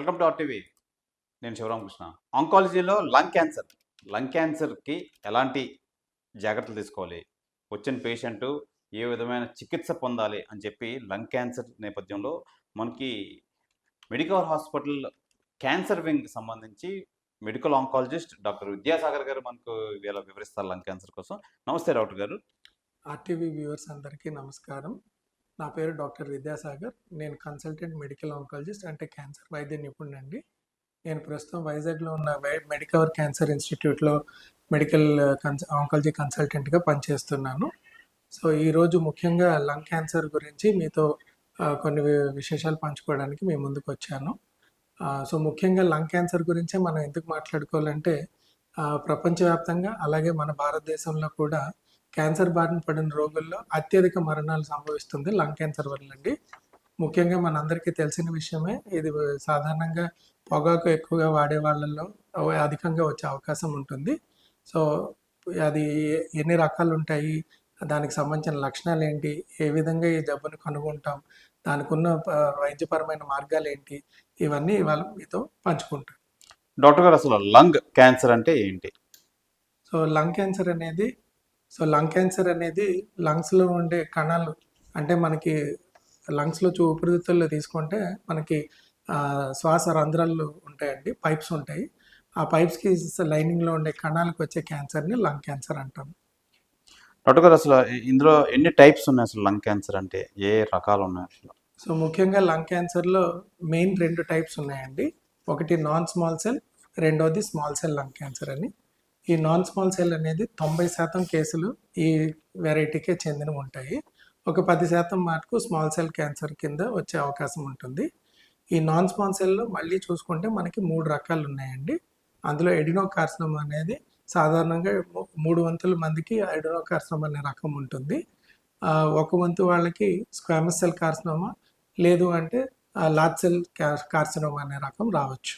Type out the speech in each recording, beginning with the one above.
Welcome to RTV. నేను Sivaramakrishna. ఆంకాలజీలో lung క్యాన్సర్కి ఎలాంటి జాగ్రత్తలు తీసుకోవాలి, వచ్చిన పేషెంట్ ఏ విధమైన చికిత్స పొందాలి అని చెప్పి లంగ్ క్యాన్సర్ నేపథ్యంలో మనకి మెడికవర్ హాస్పిటల్ క్యాన్సర్ వింగ్ సంబంధించి మెడికల్ ఆంకాలజిస్ట్ డాక్టర్ విద్యాసాగర్ గారు మనకు ఇలా వివరిస్తారు లంగ్ క్యాన్సర్ కోసం. నమస్తే డాక్టర్ గారు. ఆర్టీవీ వ్యూవర్స్ అందరికీ నమస్కారం. నా పేరు డాక్టర్ విద్యాసాగర్. నేను కన్సల్టెంట్ మెడికల్ ఆంకాలజిస్ట్ అంటే క్యాన్సర్ వైద్య నిపుణుడు అండి. నేను ప్రస్తుతం వైజాగ్లో ఉన్న మెడికవర్ క్యాన్సర్ ఇన్స్టిట్యూట్లో మెడికల్ ఆంకాలజీ కన్సల్టెంట్గా పనిచేస్తున్నాను. సో ఈరోజు ముఖ్యంగా లంగ్ క్యాన్సర్ గురించి మీతో కొన్ని విశేషాలు పంచుకోవడానికి మేము ముందుకు వచ్చాను. సో ముఖ్యంగా లంగ్ క్యాన్సర్ గురించే మనం ఎందుకు మాట్లాడుకోవాలంటే ప్రపంచవ్యాప్తంగా అలాగే మన భారతదేశంలో కూడా క్యాన్సర్ బారిన పడిన రోగుల్లో అత్యధిక మరణాలు సంభవిస్తుంది లంగ్ క్యాన్సర్ వల్ల అండి. ముఖ్యంగా మనందరికీ తెలిసిన విషయమే. ఇది సాధారణంగా పొగాకు ఎక్కువగా వాడే వాళ్ళల్లో అధికంగా వచ్చే అవకాశం ఉంటుంది. సో అది ఎన్ని రకాలు ఉంటాయి, దానికి సంబంధించిన లక్షణాలు ఏంటి, ఏ విధంగా ఈ జబ్బును కనుగొంటాం, దానికి ఉన్న వైద్యపరమైన మార్గాలు ఏంటి, ఇవన్నీ ఇవాళ మీతో పంచుకుంటాం. డాక్టర్ గారు, అసలు లంగ్ క్యాన్సర్ అంటే ఏంటి? సో లంగ్ క్యాన్సర్ అనేది లంగ్స్లో ఉండే కణాలు, అంటే మనకి లంగ్స్లో ఊపిరితిత్తుల్లో తీసుకుంటే మనకి శ్వాస రంధ్రాలు ఉంటాయండి, పైప్స్ ఉంటాయి. ఆ పైప్స్కి లైనింగ్లో ఉండే కణాలకు వచ్చే క్యాన్సర్ని లంగ్ క్యాన్సర్ అంటాం. డాక్టర్ గారు, అసలు ఇందులో ఎన్ని టైప్స్ ఉన్నాయి? అసలు లంగ్ క్యాన్సర్ అంటే ఏ రకాలు ఉన్నాయి అసలు? సో ముఖ్యంగా లంగ్ క్యాన్సర్లో మెయిన్ 2 టైప్స్ ఉన్నాయండి. ఒకటి నాన్ స్మాల్ సెల్, రెండోది స్మాల్ సెల్ లంగ్ క్యాన్సర్ అని. ఈ నాన్ స్మాల్ సెల్ అనేది 90% కేసులు ఈ వెరైటీకే చెందినవి ఉంటాయి. ఒక 10% మటుకు స్మాల్ సెల్ క్యాన్సర్ కింద వచ్చే అవకాశం ఉంటుంది. ఈ నాన్ స్మాల్ సెల్లో మళ్ళీ చూసుకుంటే మనకి 3 రకాలు ఉన్నాయండి. అందులో ఎడినోకార్సినోమా అనేది సాధారణంగా 3 వంతుల మందికి ఎడినోకార్సినోమా అనే రకం ఉంటుంది. 1 వంతు వాళ్ళకి స్క్వామస్ సెల్ కార్సినోమా, లేదు అంటే లార్జ్ సెల్ కార్సినోమా అనే రకం రావచ్చు.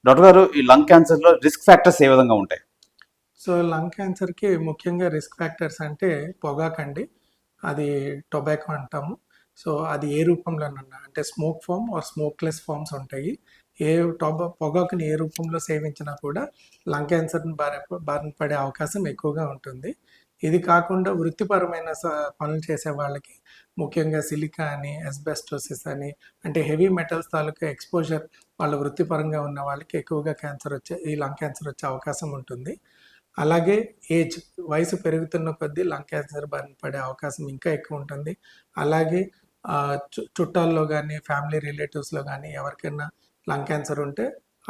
డాక్టర్ గారు, ఈ లంగ్ క్యాన్సర్లో రిస్క్ ఫ్యాక్టర్స్ ఏ విధంగా ఉంటాయి? సో లంగ్ క్యాన్సర్కి ముఖ్యంగా రిస్క్ ఫ్యాక్టర్స్ అంటే పొగాకండి, అది టొబాకో అంటాము. సో అది ఏ రూపంలోనన్నా, అంటే smoke form or smokeless forms ఉంటాయి. పొగాకుని ఏ రూపంలో సేవించినా కూడా లంగ్ క్యాన్సర్ని బారిన పడే అవకాశం ఎక్కువగా ఉంటుంది. ఇది కాకుండా వృత్తిపరమైన పనులు చేసే వాళ్ళకి ముఖ్యంగా సిలికా అని, ఎస్బెస్టోసిస్ అని, అంటే హెవీ మెటల్స్ తాలూకా ఎక్స్పోజర్ వాళ్ళ వృత్తిపరంగా ఉన్న వాళ్ళకి ఎక్కువగా ఈ లంగ్ క్యాన్సర్ వచ్చే అవకాశం ఉంటుంది. అలాగే వయసు పెరుగుతున్న కొద్దీ లంగ్ క్యాన్సర్ బారిన పడే అవకాశం ఇంకా ఎక్కువ ఉంటుంది. అలాగే చుట్టాల్లో కానీ, ఫ్యామిలీ రిలేటివ్స్లో కానీ ఎవరికైనా లంగ్ క్యాన్సర్ ఉంటే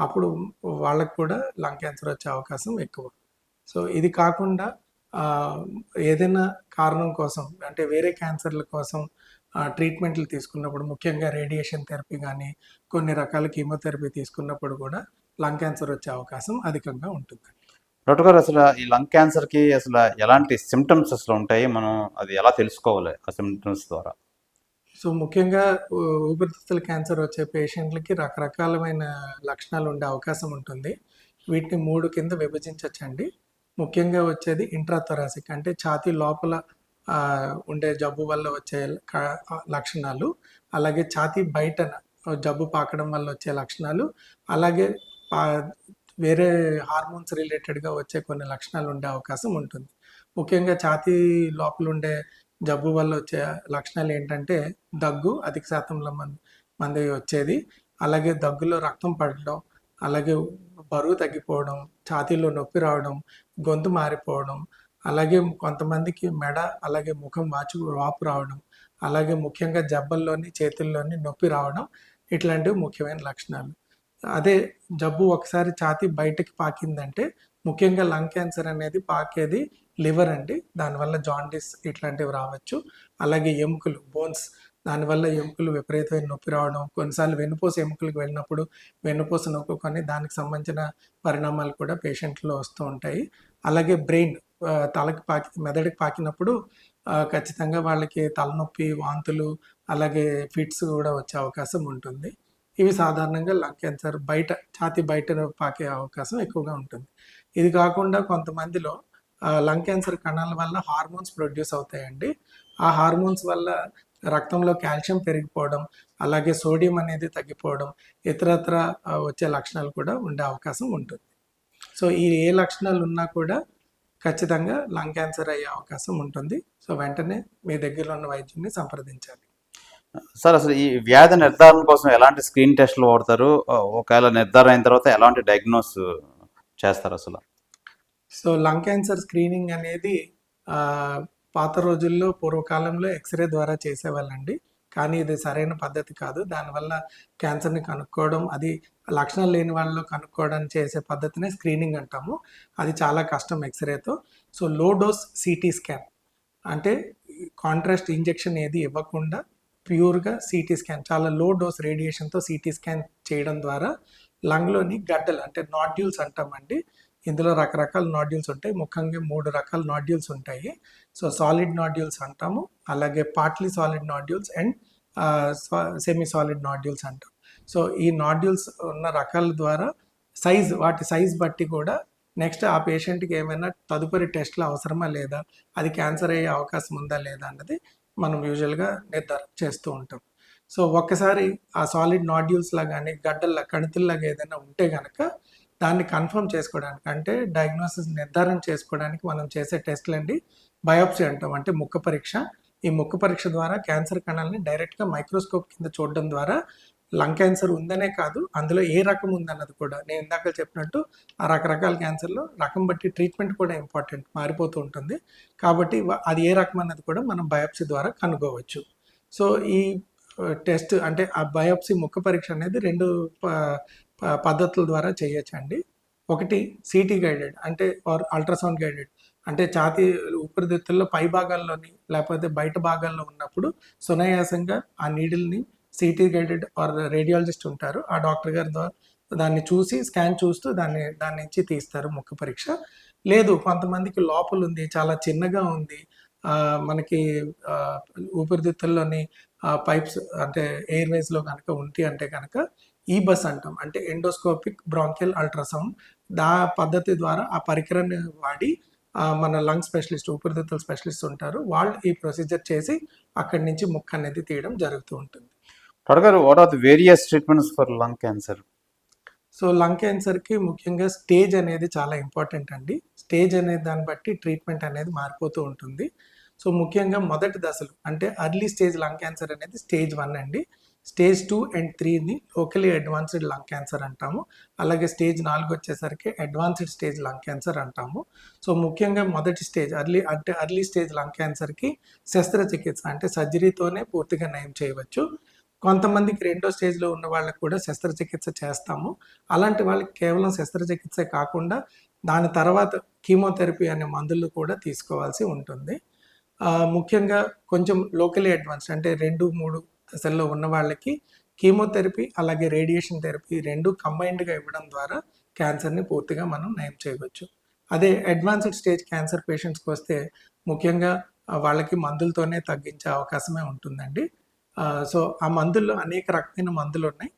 అప్పుడు వాళ్ళకు కూడా లంగ్ క్యాన్సర్ వచ్చే అవకాశం ఎక్కువ. సో ఇది కాకుండా ఏదైనా కారణం కోసం, అంటే వేరే క్యాన్సర్ల కోసం ట్రీట్మెంట్లు తీసుకున్నప్పుడు, ముఖ్యంగా రేడియేషన్ థెరపీ కానీ, కొన్ని రకాల కీమోథెరపీ తీసుకున్నప్పుడు కూడా లంగ్ క్యాన్సర్ వచ్చే అవకాశం అధికంగా ఉంటుంది. డాక్టర్ గారు, అసలు ఈ లంగ్ క్యాన్సర్కి అసలు ఎలాంటి సిమ్టమ్స్ అసలు ఉంటాయి? మనం అది ఎలా తెలుసుకోవాలి ఆ సిమ్టమ్స్ ద్వారా? సో ముఖ్యంగా ఊపిరితిత్తుల క్యాన్సర్ వచ్చే పేషెంట్లకి రకరకాలమైన లక్షణాలు ఉండే అవకాశం ఉంటుంది. వీటిని 3 కింద విభజించవచ్చండి. ముఖ్యంగా వచ్చేది ఇంట్రాథొరాసిక్, అంటే ఛాతీ లోపల ఉండే జబ్బు వల్ల వచ్చే లక్షణాలు, అలాగే ఛాతీ బయటన జబ్బు పాకడం వల్ల వచ్చే లక్షణాలు, అలాగే వేరే హార్మోన్స్ రిలేటెడ్గా వచ్చే కొన్ని లక్షణాలు ఉండే అవకాశం ఉంటుంది. ముఖ్యంగా ఛాతీ లోపల ఉండే జబ్బు వల్ల వచ్చే లక్షణాలు ఏంటంటే దగ్గు అధిక శాతంలో మంది వచ్చేది, అలాగే దగ్గులో రక్తం పడడం, అలాగే బరువు తగ్గిపోవడం, ఛాతీలో నొప్పి రావడం, గొంతు మారిపోవడం, అలాగే కొంతమందికి మెడ అలాగే ముఖం వాపు రావడం, అలాగే ముఖ్యంగా జబ్బల్లోని చేతుల్లోని నొప్పి రావడం, ఇట్లాంటివి ముఖ్యమైన లక్షణాలు. అదే జబ్బు ఒకసారి ఛాతీ బయటకి పాకిందంటే, ముఖ్యంగా లంగ్ క్యాన్సర్ అనేది పాకేది లివర్ అండి. దానివల్ల జాండిస్ ఇట్లాంటివి రావచ్చు. అలాగే ఎముకలు, బోన్స్, దానివల్ల ఎముకలు విపరీతమైన నొప్పి రావడం, కొన్నిసార్లు వెన్నుపూస ఎముకలకు వెళ్ళినప్పుడు వెన్నుపూస నొక్కుకొని దానికి సంబంధించిన పరిణామాలు కూడా పేషెంట్లో వస్తూ ఉంటాయి. అలాగే బ్రెయిన్, మెదడుకి పాకినప్పుడు ఖచ్చితంగా వాళ్ళకి తలనొప్పి, వాంతులు, అలాగే ఫిట్స్ కూడా వచ్చే అవకాశం ఉంటుంది. ఇవి సాధారణంగా లంగ్ క్యాన్సర్ ఛాతీ బయట పాకే అవకాశం ఎక్కువగా ఉంటుంది. ఇది కాకుండా కొంతమందిలో లంగ్ క్యాన్సర్ కణాల వల్ల హార్మోన్స్ ప్రొడ్యూస్ అవుతాయండి. ఆ హార్మోన్స్ వల్ల రక్తంలో కాల్షియం పెరిగిపోవడం, అలాగే సోడియం అనేది తగ్గిపోవడం, ఇతరత్ర వచ్చే లక్షణాలు కూడా ఉండే అవకాశం ఉంటుంది. సో ఈ ఏ లక్షణాలు ఉన్నా కూడా ఖచ్చితంగా లంగ్ క్యాన్సర్ అయ్యే అవకాశం ఉంటుంది. సో వెంటనే మీ దగ్గరలో ఉన్న వైద్యుని సంప్రదించాలి. సార్ అసలు ఈ వ్యాధి నిర్ధారణ కోసం ఎలాంటి స్క్రీన్ టెస్ట్లు వాడతారు? ఒకవేళ నిర్ధారణ అయిన తర్వాత ఎలాంటి డయాగ్నోస్ చేస్తారు అసలు? సో లంగ్ క్యాన్సర్ స్క్రీనింగ్ అనేది ఆ, పాత రోజుల్లో పూర్వకాలంలో ఎక్స్రే ద్వారా చేసేవాళ్ళండి. కానీ ఇది సరైన పద్ధతి కాదు. దానివల్ల క్యాన్సర్ని కనుక్కోవడం, అది లక్షణాలు లేని వాళ్ళలో కనుక్కోవడానికి చేసే పద్ధతినే స్క్రీనింగ్ అంటాము. అది చాలా కష్టం ఎక్స్రేతో. So low dose CT scan అంటే కాంట్రాస్ట్ ఇంజెక్షన్ ఏది ఇవ్వకుండా ప్యూర్గా సిటీ స్కాన్, చాలా లో డోస్ రేడియేషన్తో సిటీ స్కాన్ చేయడం ద్వారా లంగ్లోని గడ్డలు అంటే నాడ్యూల్స్ అంటామండి. ఇందులో రకరకాల నాడ్యూల్స్ ఉంటాయి. ముఖ్యంగా 3 రకాల నాడ్యూల్స్ ఉంటాయి. సో సాలిడ్ నాడ్యూల్స్ అంటాము, అలాగే partly solid nodules and semi solid nodules అంటాం. సో ఈ నాడ్యూల్స్ ఉన్న రకాల ద్వారా వాటి సైజ్ బట్టి కూడా నెక్స్ట్ ఆ పేషెంట్కి ఏమైనా తదుపరి టెస్ట్లు అవసరమా లేదా, అది క్యాన్సర్ అయ్యే అవకాశం ఉందా లేదా అన్నది మనం యూజువల్గా నిర్ధారణ చేస్తూ ఉంటాం. సో ఒక్కసారి ఆ సాలిడ్ నాడ్యూల్స్లా కానీ గడ్డల్లా కణితుల్లాగా ఏదైనా ఉంటే కనుక దాన్ని కన్ఫర్మ్ చేసుకోవడానికి, అంటే డయాగ్నోసిస్ నిర్ధారణ చేసుకోవడానికి మనం చేసే టెస్ట్లు అండి బయాప్సీ అంటాం, అంటే ముక్క పరీక్ష. ఈ ముక్క పరీక్ష ద్వారా క్యాన్సర్ కణాలని డైరెక్ట్గా మైక్రోస్కోప్ కింద చూడడం ద్వారా లంగ్ క్యాన్సర్ ఉందనే కాదు, అందులో ఏ రకం ఉందన్నది కూడా, నేను ఇందాక చెప్పినట్టు ఆ రకరకాల క్యాన్సర్లో రకం బట్టి ట్రీట్మెంట్ కూడా ఇంపార్టెంట్ మారిపోతూ ఉంటుంది. కాబట్టి అది ఏ రకం అన్నది కూడా మనం బయాప్సీ ద్వారా కనుక్కోవచ్చు. సో ఈ టెస్ట్ అంటే ఆ బయాప్సీ ముక్క పరీక్ష అనేది 2 పద్ధతుల ద్వారా చేయొచ్చండి. ఒకటి సిటీ గైడెడ్ అంటే అల్ట్రాసౌండ్ గైడెడ్, అంటే ఛాతీ ఊపిరితిత్తుల్లో పై భాగాల్లోని లేకపోతే బయట భాగాల్లో ఉన్నప్పుడు సునాయాసంగా ఆ నీడిల్ని సిటీ గైడెడ్ రేడియాలజిస్ట్ ఉంటారు, ఆ డాక్టర్ గారి ద్వారా దాన్ని చూసి స్కాన్ చూస్తూ దాని నుంచి తీస్తారు ముక్క పరీక్ష. లేదు కొంతమందికి లోపల ఉంది, చాలా చిన్నగా ఉంది, మనకి ఊపిరితిత్తుల్లోని పైప్స్ అంటే ఎయిర్వేస్లో కనుక ఉంటే అంటే కనుక ఈ బస్ అంటాం, అంటే ఎండోస్కోపిక్ బ్రాంకియల్ అల్ట్రాసౌండ్. పద్ధతి ద్వారా ఆ పరికరాన్ని వాడి మన లంగ్ స్పెషలిస్ట్, ఊపిరితిత్తుల స్పెషలిస్ట్ ఉంటారు, వాళ్ళు ఈ ప్రొసీజర్ చేసి అక్కడి నుంచి ముక్క అనేది తీయడం జరుగుతూ ఉంటుంది. డాక్టర్ గారు, what are the various treatments for lung cancer? So lung క్యాన్సర్కి ముఖ్యంగా స్టేజ్ అనేది చాలా ఇంపార్టెంట్ అండి. స్టేజ్ అనేది దాన్ని బట్టి ట్రీట్మెంట్ అనేది మారిపోతూ ఉంటుంది. సో ముఖ్యంగా మొదటి దశలు అంటే అర్లీ స్టేజ్ లంగ్ క్యాన్సర్ అనేది స్టేజ్ 1 అండి. స్టేజ్ 2 అండ్ 3ని లోకలీ అడ్వాన్స్డ్ లంగ్ క్యాన్సర్ అంటాము. అలాగే స్టేజ్ 4 వచ్చేసరికి అడ్వాన్స్డ్ స్టేజ్ లంగ్ క్యాన్సర్ అంటాము. సో ముఖ్యంగా మొదటి స్టేజ్ అర్లీ స్టేజ్ లంగ్ క్యాన్సర్కి శస్త్రచికిత్స అంటే సర్జరీతోనే పూర్తిగా నయం చేయవచ్చు. కొంతమందికి 2వ స్టేజ్లో ఉన్న వాళ్ళకి కూడా శస్త్రచికిత్స చేస్తాము. అలాంటి వాళ్ళకి కేవలం శస్త్రచికిత్సే కాకుండా దాని తర్వాత కీమోథెరపీ అనే మందులు కూడా తీసుకోవాల్సి ఉంటుంది. ముఖ్యంగా కొంచెం లోకలీ అడ్వాన్స్డ్ అంటే 2-3 దశల్లో ఉన్న వాళ్ళకి కీమోథెరపీ అలాగే రేడియేషన్ థెరపీ 2 కంబైన్డ్గా ఇవ్వడం ద్వారా క్యాన్సర్ని పూర్తిగా మనం నయం చేయవచ్చు. అదే అడ్వాన్స్డ్ స్టేజ్ క్యాన్సర్ పేషెంట్స్కి వస్తే ముఖ్యంగా వాళ్ళకి మందులతోనే తగ్గించే అవకాశమే ఉంటుందండి. సో ఆ మందుల్లో అనేక రకమైన మందులు ఉన్నాయి.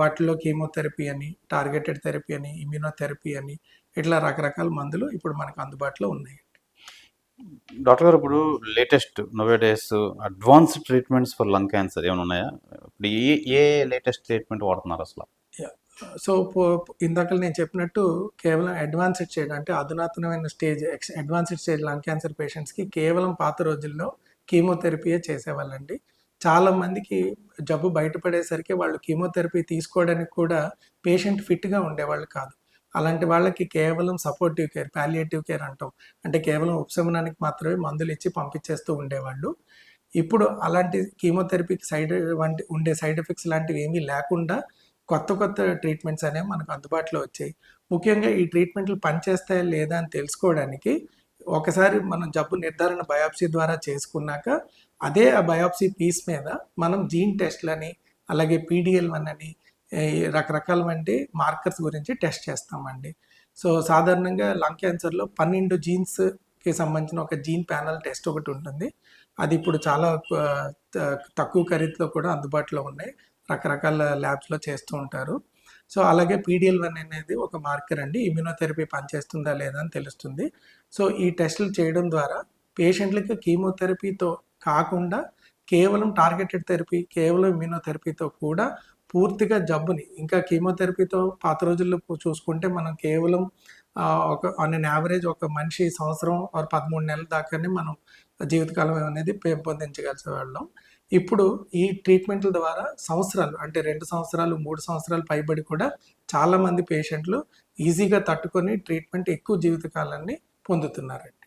వాటిలో కీమోథెరపీ అని, టార్గెటెడ్ థెరపీ అని, ఇమ్యూనోథెరపీ అని, ఇట్లా రకరకాల మందులు ఇప్పుడు మనకు అందుబాటులో ఉన్నాయి. డాక్టర్ గారు, ఇప్పుడు latest nowadays advanced treatments for lung cancer ఏమైనా ఉన్నాయా? ఇప్పుడు ఏ లేటెస్ట్ ట్రీట్మెంట్ వాడుతున్నారు అసలు? సో ఇందాక నేను చెప్పినట్టు కేవలం అడ్వాన్స్డ్ స్టేజ్ అంటే అధునాతనమైన stage advanced stage lung cancer పేషెంట్స్కి కేవలం పాత రోజుల్లో కీమోథెరపీయే చేసేవాళ్ళండి. చాలా మందికి జబ్బు బయటపడేసరికి వాళ్ళు కీమోథెరపీ తీసుకోవడానికి కూడా పేషెంట్ ఫిట్గా ఉండేవాళ్ళు కాదు. అలాంటి వాళ్ళకి కేవలం సపోర్టివ్ కేర్, పాలియేటివ్ కేర్ అంటాం, అంటే కేవలం ఉపశమనానికి మాత్రమే మందులు ఇచ్చి పంపించేస్తూ ఉండేవాళ్ళు. ఇప్పుడు అలాంటి కీమోథెరపీకి ఉండే సైడ్ ఎఫెక్ట్స్ లాంటివి ఏమీ లేకుండా కొత్త ట్రీట్మెంట్స్ అనేవి మనకు అందుబాటులో వచ్చాయి. ముఖ్యంగా ఈ ట్రీట్మెంట్లు పనిచేస్తాయా లేదా అని తెలుసుకోవడానికి ఒకసారి మనం జబ్బు నిర్ధారణ బయాప్సీ ద్వారా చేసుకున్నాక అదే ఆ బయాప్సీ పీస్ మీద మనం జీన్ టెస్ట్లని అలాగే PDL1 అని రకరకాలవంటి మార్కర్స్ గురించి టెస్ట్ చేస్తామండి. సో సాధారణంగా లంగ్ క్యాన్సర్లో 12 జీన్స్కి సంబంధించిన ఒక జీన్ ప్యానల్ టెస్ట్ ఒకటి ఉంటుంది. అది ఇప్పుడు చాలా తక్కువ ఖరీదులో కూడా అందుబాటులో ఉన్నాయి, రకరకాల ల్యాబ్స్లో చేస్తూ ఉంటారు. సో అలాగే PDL1 అనేది ఒక మార్కర్ అండి, ఇమ్యూనోథెరపీ పనిచేస్తుందా లేదా అని తెలుస్తుంది. సో ఈ టెస్టులు చేయడం ద్వారా పేషెంట్లకి కీమోథెరపీతో కాకుండా కేవలం టార్గెటెడ్ థెరపీ, కేవలం ఇమ్యూనోథెరపీతో కూడా పూర్తిగా జబ్బుని, ఇంకా కీమోథెరపీతో పాత రోజుల్లో చూసుకుంటే మనం కేవలం ఒక ఆన్ అన్ యావరేజ్ ఒక మనిషి సంవత్సరం 13 నెలల దాకానే మనం జీవితకాలం అనేది పెంపొందించగలిసేవాళ్ళం. ఇప్పుడు ఈ ట్రీట్మెంట్ల ద్వారా సంవత్సరాలు, అంటే 2 సంవత్సరాలు 3 సంవత్సరాలు పైబడి కూడా చాలామంది పేషెంట్లు ఈజీగా తట్టుకొని ట్రీట్మెంట్ ఎక్కువ జీవితకాలాన్ని పొందుతున్నారండి.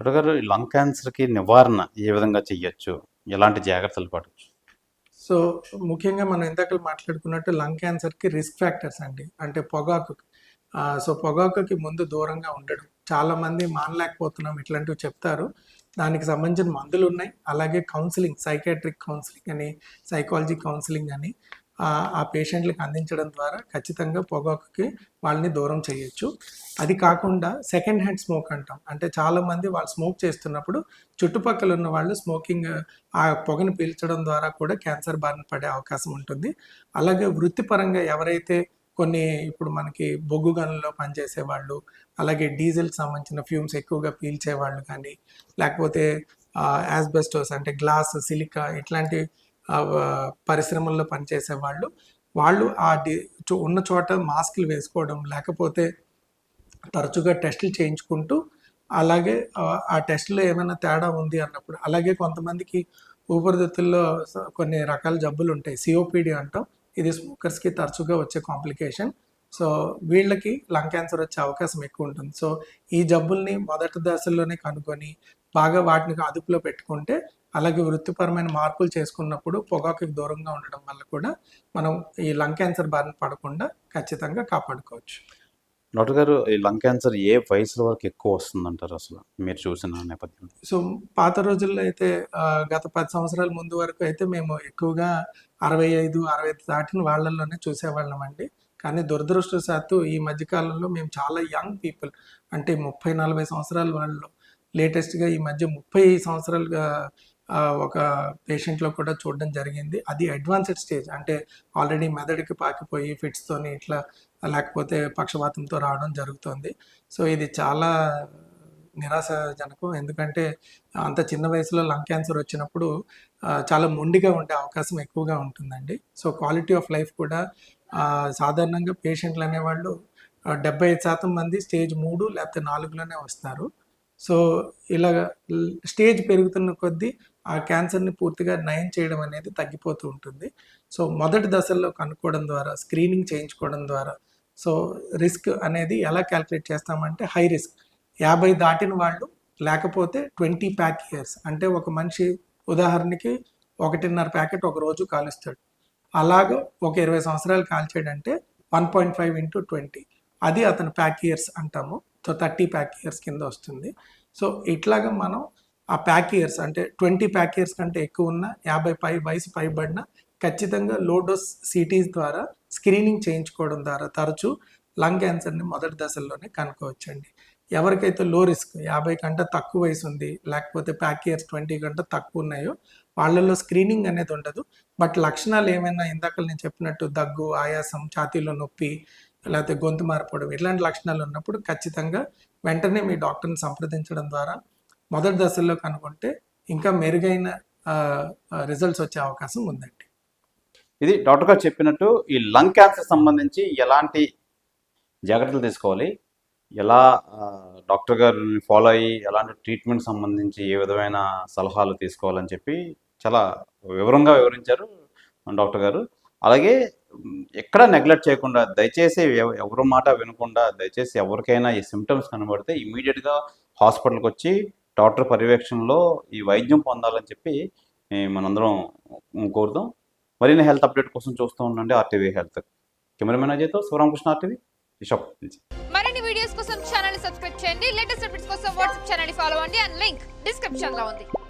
డాక్టర్ గారు, ఈ లంగ్ క్యాన్సర్కి నివారణ ఏ విధంగా చెయ్యొచ్చు, ఎలాంటి జాగ్రత్తలు పడవచ్చు? సో ముఖ్యంగా మనం ఇందాక మాట్లాడుకున్నట్టు లంగ్ క్యాన్సర్కి రిస్క్ ఫ్యాక్టర్స్ అండి, అంటే పొగాకు. సో పొగాకుకి ముందు దూరంగా ఉండడం, చాలామంది మానలేకపోతున్నాం ఇట్లాంటివి చెప్తారు. దానికి సంబంధించిన మందులు ఉన్నాయి, అలాగే కౌన్సిలింగ్, సైకాట్రిక్ కౌన్సిలింగ్ అని, సైకాలజీ కౌన్సిలింగ్ అని ఆ పేషెంట్లకు అందించడం ద్వారా ఖచ్చితంగా పొగాకుకి వాళ్ళని దూరం చేయొచ్చు. అది కాకుండా సెకండ్ హ్యాండ్ స్మోక్ అంటాం, అంటే చాలామంది వాళ్ళు స్మోక్ చేస్తున్నప్పుడు చుట్టుపక్కల ఉన్న వాళ్ళు స్మోకింగ్ ఆ పొగను పీల్చడం ద్వారా కూడా క్యాన్సర్ బారిన పడే అవకాశం ఉంటుంది. అలాగే వృత్తిపరంగా ఎవరైతే కొన్ని ఇప్పుడు మనకి బొగ్గు గనుల్లో పనిచేసే వాళ్ళు, అలాగే డీజిల్కి సంబంధించిన ఫ్యూమ్స్ ఎక్కువగా పీల్చేవాళ్ళు కానీ, లేకపోతే యాస్బెస్టోస్ అంటే గ్లాస్, సిలికా ఇట్లాంటి పరిశ్రమల్లో పనిచేసే వాళ్ళు ఉన్న చోట మాస్కులు వేసుకోవడం, లేకపోతే తరచుగా టెస్టులు చేయించుకుంటూ, అలాగే ఆ టెస్టులో ఏమైనా తేడా ఉంది అన్నప్పుడు, అలాగే కొంతమందికి ఊపిరితిత్తుల్లో కొన్ని రకాల జబ్బులు ఉంటాయి, సిఓపిడి అంటాం. ఇది స్మోకర్స్కి తరచుగా వచ్చే కాంప్లికేషన్. సో వీళ్ళకి లంగ్ క్యాన్సర్ వచ్చే అవకాశం ఎక్కువ ఉంటుంది. సో ఈ జబ్బుల్ని మొదటి దశల్లోనే కనుక్కొని బాగా వాటిని అదుపులో పెట్టుకుంటే, అలాగే వృత్తిపరమైన మార్పులు చేసుకున్నప్పుడు పొగాకుకి దూరంగా ఉండడం వల్ల కూడా మనం ఈ లంగ్ క్యాన్సర్ బారిన పడకుండా ఖచ్చితంగా కాపాడుకోవచ్చు. డాక్టర్ గారు, ఈ లంగ్ క్యాన్సర్ ఏ వయసుల వరకు ఎక్కువ వస్తుందంటారు అసలు మీరు చూసిన నేపథ్యంలో? సో పాత రోజుల్లో అయితే గత 10 సంవత్సరాల ముందు వరకు అయితే మేము ఎక్కువగా 65 దాటిన వాళ్ళల్లోనే చూసేవాళ్ళం అండి. కానీ దురదృష్టవశాత్తు ఈ మధ్యకాలంలో మేము చాలా యంగ్ పీపుల్, అంటే 30-40 సంవత్సరాల వాళ్ళు, లేటెస్ట్గా ఈ మధ్య 30 సంవత్సరాలుగా ఒక పేషెంట్లో కూడా చూడడం జరిగింది. అది అడ్వాన్స్డ్ స్టేజ్, అంటే ఆల్రెడీ మెదడుకి పాకిపోయి ఫిట్స్తోని ఇట్లా, లేకపోతే పక్షవాతంతో రావడం జరుగుతుంది. సో ఇది చాలా నిరాశాజనకం. ఎందుకంటే అంత చిన్న వయసులో లంగ్ క్యాన్సర్ వచ్చినప్పుడు చాలా మొండిగా ఉండే అవకాశం ఎక్కువగా ఉంటుందండి. సో క్వాలిటీ ఆఫ్ లైఫ్ కూడా సాధారణంగా పేషెంట్లు అనేవాళ్ళు 75% మంది స్టేజ్ 3 లేకపోతే 4లోనే వస్తారు. సో ఇలాగ స్టేజ్ పెరుగుతున్న కొద్దీ ఆ క్యాన్సర్ని పూర్తిగా నయం చేయడం అనేది తగ్గిపోతూ ఉంటుంది. సో మొదటి దశల్లో కనుక్కోవడం ద్వారా, స్క్రీనింగ్ చేయించుకోవడం ద్వారా, సో రిస్క్ అనేది ఎలా క్యాలిక్యులేట్ చేస్తామంటే, హై రిస్క్ 50 దాటిన వాళ్ళు, లేకపోతే 20 ప్యాక్ ఇయర్స్, అంటే ఒక మనిషి ఉదాహరణకి 1.5 ప్యాకెట్ ఒక రోజు కాలుస్తాడు. అలాగా ఒక 20 సంవత్సరాలు కాల్చాడంటే 1.5 × 20, అది అతను ప్యాక్ ఇయర్స్ అంటాము. సో 30 ప్యాక్ ఇయర్స్ కింద వస్తుంది. సో ఇట్లాగా మనం ఆ ప్యాక్ ఇయర్స్, అంటే 20 ప్యాక్ ఇయర్స్ కంటే ఎక్కువ ఉన్న 50 వయసు పైబడిన ఖచ్చితంగా లో డోస్ సిటీస్ ద్వారా స్క్రీనింగ్ చేయించుకోవడం ద్వారా తరచూ లంగ్ క్యాన్సర్ని మొదటి దశల్లోనే కనుక్కోవచ్చండి. ఎవరికైతే లో రిస్క్ 50 కంటే తక్కువ వయసు ఉంది, లేకపోతే ప్యాక్ ఇయర్స్ 20 కంటే తక్కువ ఉన్నాయో వాళ్ళల్లో స్క్రీనింగ్ అనేది ఉండదు. బట్ లక్షణాలు ఏమైనా ఇందాక నేను చెప్పినట్టు దగ్గు, ఆయాసం, ఛాతీలో నొప్పి, లేకపోతే గొంతు మారిపోవడం ఇట్లాంటి లక్షణాలు ఉన్నప్పుడు ఖచ్చితంగా వెంటనే మీ డాక్టర్ని సంప్రదించడం ద్వారా మొదటి దశల్లో కనుక్కుంటే ఇంకా మెరుగైన రిజల్ట్స్ వచ్చే అవకాశం ఉందండి. ఇది డాక్టర్ గారు చెప్పినట్టు ఈ లంగ్ క్యాన్సర్ సంబంధించి ఎలాంటి జాగ్రత్తలు తీసుకోవాలి, ఎలా డాక్టర్ గారిని ఫాలో అయ్యి ఎలాంటి ట్రీట్మెంట్ సంబంధించి ఏ విధమైన సలహాలు తీసుకోవాలని చెప్పి చాలా వివరంగా వివరించారు డాక్టర్ గారు. అలాగే ఎక్కడ నెగ్లెక్ట్ చేయకుండా, దయచేసి ఎవరి మాట వినకుండా, దయచేసి ఎవరికైనా ఈ సిమ్టమ్స్ కనబడితే ఇమీడియట్గా హాస్పిటల్కి వచ్చి డాక్టర్ పర్యవేక్షణలో ఈ వైద్యం పొందాలని చెప్పి మనందరం కోరుతాం. మరిన్ని హెల్త్ అప్డేట్ కోసం చూస్తూ ఉండండి RTV హెల్త్. కెమెరామెన్ అజయ్తో శివరామకృష్ణ, RTV బిషప్. మరిన్ని వీడియోస్ కోసం ఛానల్ ని సబ్స్క్రైబ్ చేయండి. లేటెస్ట్ అప్డేట్స్ కోసం వాట్సాప్ ఛానల్ ని ఫాలో అవ్వండి. అండ్ లింక్ డిస్క్రిప్షన్ లో ఉంది.